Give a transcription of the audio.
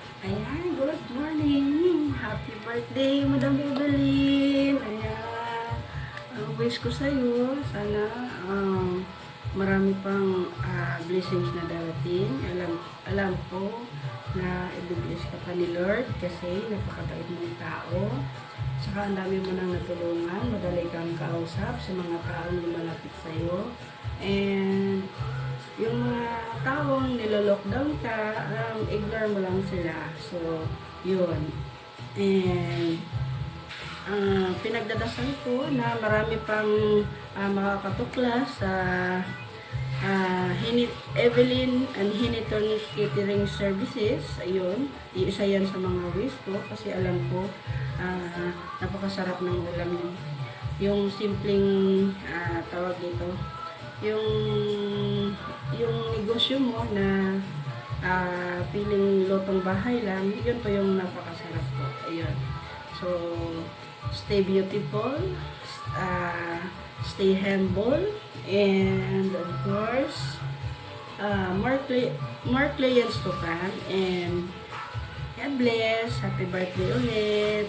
Ayan, good morning. Happy birthday, Madam Evelyn. Ayan, ang wish ko sa'yo, sana marami pang blessings na darating. Alam ko na i-bless ka pa ni Lord kasi napakabait mong tao. Saka ang dami mo nang natulungan, madali kang kausap sa mga taong lumalapit sa'yo. And yung mga taong nilolockdown ka, ignore mo lang sila. So, yun. And, pinagdadasal ko na marami pang makakatuklas sa Evelyn and Hiniton Catering Services. Ayun, isa yan sa mga wish ko kasi alam ko napakasarap ng ulam yun. Yung simpleng tawag dito, yung negosyo mo na feeling lutong bahay lang, yun po yung napakasarap ko. Ayun. So, stay beautiful, stay humble, and of course, more clients to come, and God bless. Happy birthday ulit.